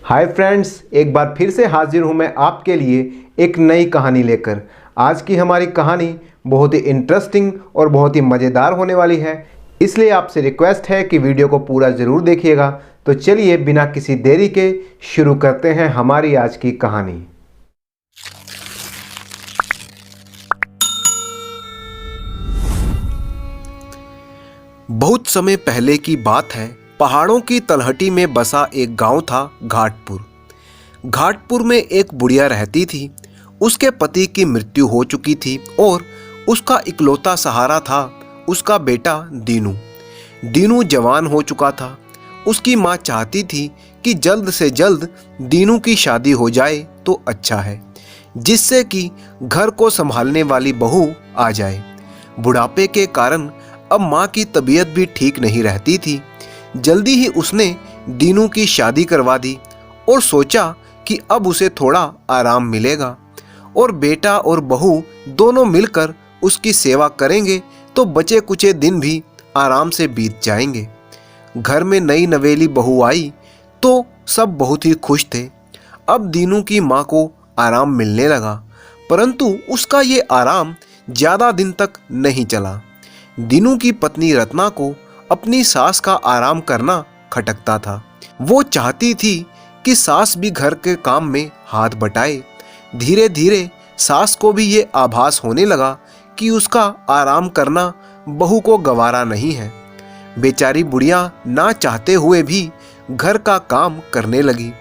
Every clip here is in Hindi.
हाय फ्रेंड्स, एक बार फिर से हाजिर हूँ मैं आपके लिए एक नई कहानी लेकर। आज की हमारी कहानी बहुत ही इंटरेस्टिंग और बहुत ही मज़ेदार होने वाली है, इसलिए आपसे रिक्वेस्ट है कि वीडियो को पूरा ज़रूर देखिएगा। तो चलिए बिना किसी देरी के शुरू करते हैं हमारी आज की कहानी। बहुत समय पहले की बात है। पहाड़ों की तलहटी में बसा एक गांव था, घाटपुर। घाटपुर में एक बुढ़िया रहती थी। उसके पति की मृत्यु हो चुकी थी और उसका इकलौता सहारा था उसका बेटा दीनू। दीनू जवान हो चुका था। उसकी माँ चाहती थी कि जल्द से जल्द दीनू की शादी हो जाए तो अच्छा है, जिससे कि घर को संभालने वाली बहू आ जाए। बुढ़ापे के कारण अब माँ की तबीयत भी ठीक नहीं रहती थी। जल्दी ही उसने दीनू की शादी करवा दी और सोचा कि अब उसे थोड़ा आराम मिलेगा और बेटा और बहू दोनों मिलकर उसकी सेवा करेंगे तो बचे कुचे दिन भी आराम से बीत जाएंगे। घर में नई नवेली बहू आई तो सब बहुत ही खुश थे। अब दीनू की माँ को आराम मिलने लगा, परंतु उसका ये आराम ज़्यादा दिन तक नहीं चला। दीनू की पत्नी रत्ना को अपनी सास का आराम करना खटकता था। वो चाहती थी कि सास भी घर के काम में हाथ बटाए। धीरे धीरे सास को भी ये आभास होने लगा कि उसका आराम करना बहू को गवारा नहीं है। बेचारी बुढ़िया ना चाहते हुए भी घर का काम करने लगी,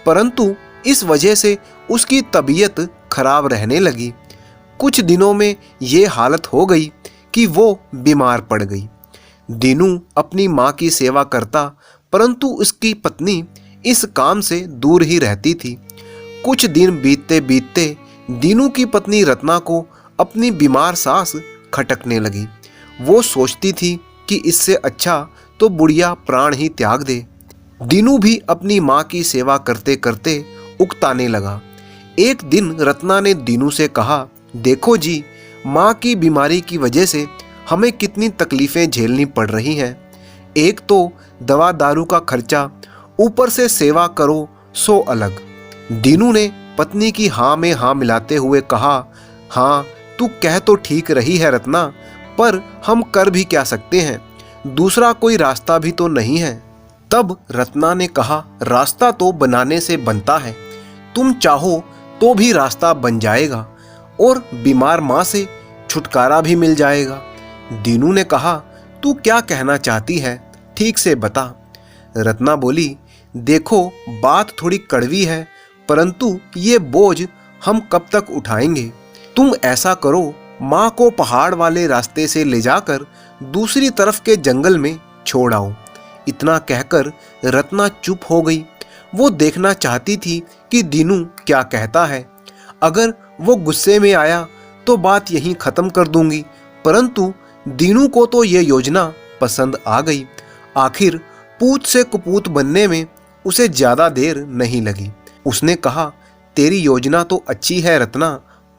परंतु इस वजह से उसकी तबीयत खराब रहने लगी। कुछ दिनों में ये हालत हो गई कि वो बीमार पड़ गई। दीनू अपनी माँ की सेवा करता, परंतु उसकी पत्नी इस काम से दूर ही रहती थी। कुछ दिन बीतते बीतते दीनू की पत्नी रत्ना को अपनी बीमार सास खटकने लगी। वो सोचती थी कि इससे अच्छा तो बुढ़िया प्राण ही त्याग दे। दीनू भी अपनी माँ की सेवा करते करते उकताने लगा। एक दिन रत्ना ने दीनू से कहा, देखो जी, माँ की बीमारी की वजह से हमें कितनी तकलीफ़ें झेलनी पड़ रही हैं। एक तो दवा दारू का खर्चा, ऊपर से सेवा करो सो अलग। दीनू ने पत्नी की हाँ में हाँ मिलाते हुए कहा, हाँ तू कह तो ठीक रही है रत्ना, पर हम कर भी क्या सकते हैं, दूसरा कोई रास्ता भी तो नहीं है। तब रत्ना ने कहा, रास्ता तो बनाने से बनता है, तुम चाहो तो भी रास्ता बन जाएगा और बीमार माँ से छुटकारा भी मिल जाएगा। दीनू ने कहा, तू क्या कहना चाहती है, ठीक से बता। रत्ना बोली, देखो बात थोड़ी कड़वी है, परंतु ये बोझ हम कब तक उठाएंगे। तुम ऐसा करो, माँ को पहाड़ वाले रास्ते से ले जाकर दूसरी तरफ के जंगल में छोड़ आओ। इतना कहकर रत्ना चुप हो गई। वो देखना चाहती थी कि दीनू क्या कहता है। अगर वो गुस्से में आया तो बात यहीं ख़त्म कर दूंगी, परंतु दीनू को तो ये योजना पसंद आ गई। आखिर पूत से कुपूत बनने में उसे ज़्यादा देर नहीं लगी। उसने कहा, तेरी योजना तो अच्छी है रत्ना,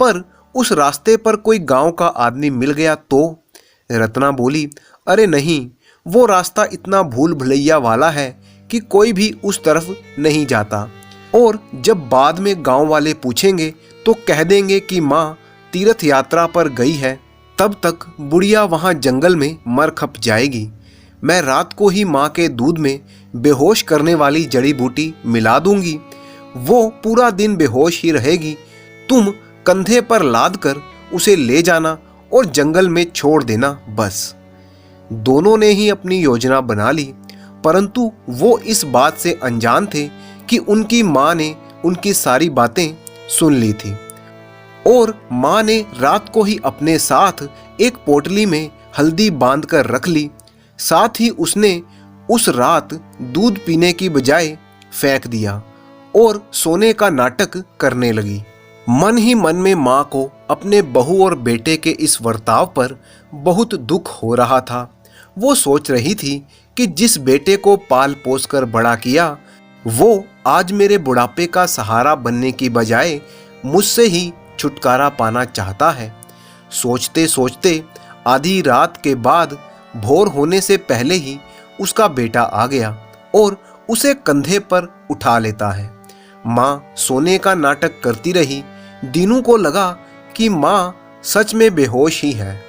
पर उस रास्ते पर कोई गांव का आदमी मिल गया तो? रत्ना बोली, अरे नहीं, वो रास्ता इतना भूल भुलैया वाला है कि कोई भी उस तरफ नहीं जाता, और जब बाद में गांव वाले पूछेंगे तो कह देंगे कि माँ तीर्थ यात्रा पर गई है। तब तक बुढ़िया वहाँ जंगल में मर खप जाएगी। मैं रात को ही माँ के दूध में बेहोश करने वाली जड़ी बूटी मिला दूंगी, वो पूरा दिन बेहोश ही रहेगी। तुम कंधे पर लाद कर उसे ले जाना और जंगल में छोड़ देना, बस। दोनों ने ही अपनी योजना बना ली, परंतु वो इस बात से अनजान थे कि उनकी माँ ने उनकी सारी बातें सुन ली थी और माँ ने रात को ही अपने साथ एक पोटली में हल्दी बांध कर रख ली। साथ ही उसने उस रात दूध पीने की बजाय फेंक दिया और सोने का नाटक करने लगी। मन ही मन में माँ को अपने बहू और बेटे के इस वर्ताव पर बहुत दुख हो रहा था। वो सोच रही थी कि जिस बेटे को पाल पोस कर बड़ा किया, वो आज मेरे बुढ़ापे का सहारा बनने की बजाय मुझसे ही छुटकारा पाना चाहता है। सोचते सोचते आधी रात के बाद भोर होने से पहले ही उसका बेटा आ गया और उसे कंधे पर उठा लेता है। माँ सोने का नाटक करती रही। दीनू को लगा कि माँ सच में बेहोश ही है।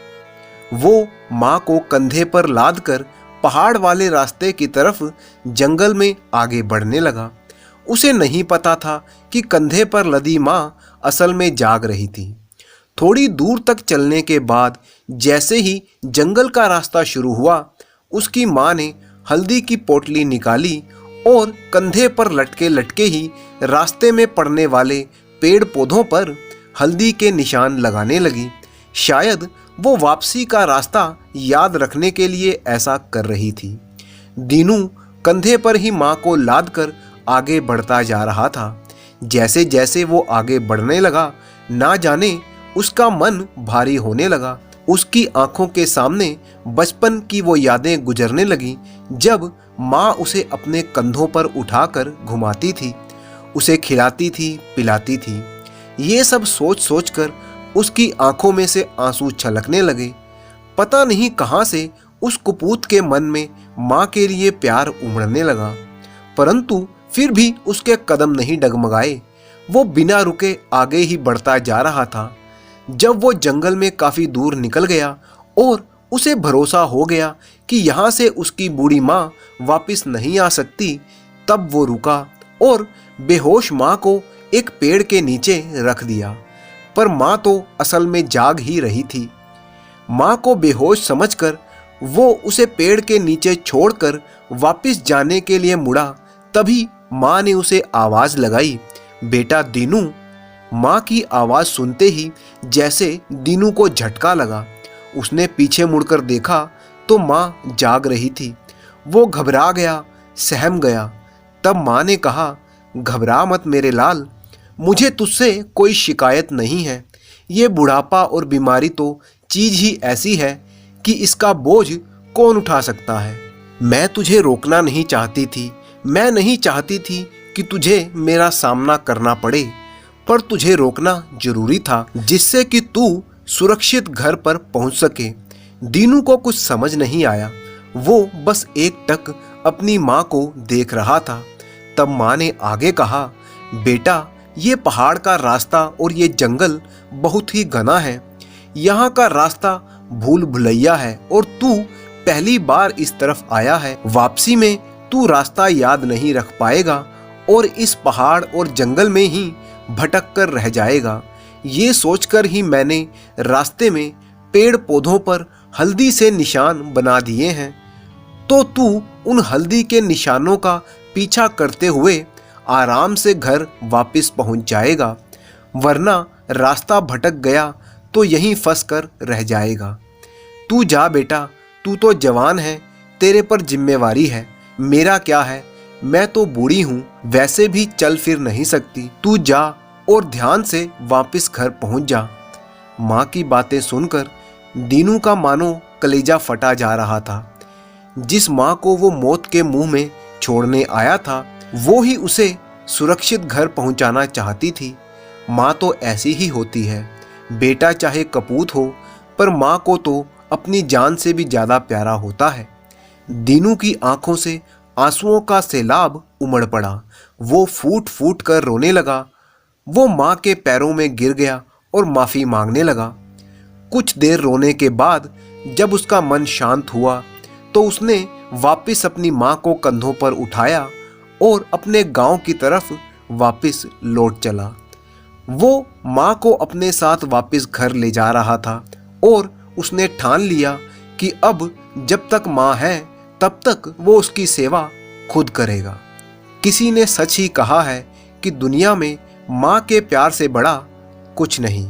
वो माँ को कंधे पर लाद कर पहाड़ वाले रास्ते की तरफ जंगल में आगे बढ़ने लगा। उसे नहीं पता था कि कंधे पर लदी माँ असल में जाग रही थी। थोड़ी दूर तक चलने के बाद जैसे ही जंगल का रास्ता शुरू हुआ, उसकी माँ ने हल्दी की पोटली निकाली और कंधे पर लटके लटके ही रास्ते में पड़ने वाले पेड़ पौधों पर हल्दी के निशान लगाने लगी। शायद वो वापसी का रास्ता याद रखने के लिए ऐसा कर रही थी। दीनू कंधे पर ही माँ को लाद कर आगे बढ़ता जा रहा था। जैसे जैसे वो आगे बढ़ने लगा, ना जाने उसका मन भारी होने लगा। उसकी आंखों के सामने बचपन की वो यादें गुजरने लगी, जब माँ उसे अपने कंधों पर उठाकर घुमाती थी, उसे खिलाती थी, पिलाती थी। ये सब सोच सोच कर उसकी आंखों में से आंसू छलकने लगे। पता नहीं कहाँ से उस कुपूत के मन में माँ के लिए प्यार उमड़ने लगा, परंतु फिर भी उसके कदम नहीं डगमगाए। वो बिना रुके आगे ही बढ़ता जा रहा था। जब वो जंगल में काफी दूर निकल गया और उसे भरोसा हो गया कि यहाँ से उसकी बूढ़ी माँ वापस नहीं आ सकती, तब वो रुका और बेहोश माँ को एक पेड़ के नीचे रख दिया। पर माँ तो असल में जाग ही रही थी। माँ को बेहोश समझकर वो उसे पेड़ के नीचे छोड़कर वापस जाने के लिए मुड़ा। तभी माँ ने उसे आवाज लगाई, बेटा दीनू। माँ की आवाज सुनते ही जैसे दीनू को झटका लगा। उसने पीछे मुड़कर देखा तो माँ जाग रही थी। वो घबरा गया, सहम गया। तब माँ ने कहा, घबरा मत मेरे लाल, मुझे तुझसे कोई शिकायत नहीं है। ये बुढ़ापा और बीमारी तो चीज ही ऐसी है कि इसका बोझ कौन उठा सकता है। मैं तुझे रोकना नहीं चाहती थी, मैं नहीं चाहती थी कि तुझे मेरा सामना करना पड़े, पर तुझे रोकना जरूरी था, जिससे कि तू सुरक्षित घर पर पहुंच सके। दीनू को कुछ समझ नहीं आया। वो बस एकटक अपनी माँ को देख रहा था। तब माँ ने आगे कहा, बेटा ये पहाड़ का रास्ता और ये जंगल बहुत ही घना है। यहाँ का रास्ता भूल भुलैया है और तू पहली बार इस तरफ आया है। वापसी में तू रास्ता याद नहीं रख पाएगा और इस पहाड़ और जंगल में ही भटक कर रह जाएगा। ये सोचकर ही मैंने रास्ते में पेड़ पौधों पर हल्दी से निशान बना दिए हैं। तो तू उन हल्दी के निशानों का पीछा करते हुए आराम से घर वापस पहुंच जाएगा, वरना रास्ता भटक गया तो यहीं फंस कर रह जाएगा। तू जा बेटा, तू तो जवान है, तेरे पर जिम्मेवारी है। मेरा क्या है, मैं तो बूढ़ी हूँ, वैसे भी चल फिर नहीं सकती। तू जा और ध्यान से वापस घर पहुंच जा। माँ की बातें सुनकर दीनू का मानो कलेजा फटा जा रहा था। जिस माँ को वो मौत के मुंह में छोड़ने आया था, वो ही उसे सुरक्षित घर पहुंचाना चाहती थी। माँ तो ऐसी ही होती है। बेटा चाहे कपूत हो, पर माँ को तो अपनी जान से भी ज्यादा प्यारा होता है। दीनू की आंखों से आंसुओं का सैलाब उमड़ पड़ा। वो फूट फूट कर रोने लगा। वो माँ के पैरों में गिर गया और माफी मांगने लगा। कुछ देर रोने के बाद जब उसका मन शांत हुआ, तो उसने वापस अपनी माँ को कंधों पर उठाया और अपने गांव की तरफ वापस लौट चला। वो माँ को अपने साथ वापस घर ले जा रहा था और उसने ठान लिया कि अब जब तक माँ है तब तक वो उसकी सेवा खुद करेगा। किसी ने सच ही कहा है कि दुनिया में माँ के प्यार से बड़ा कुछ नहीं।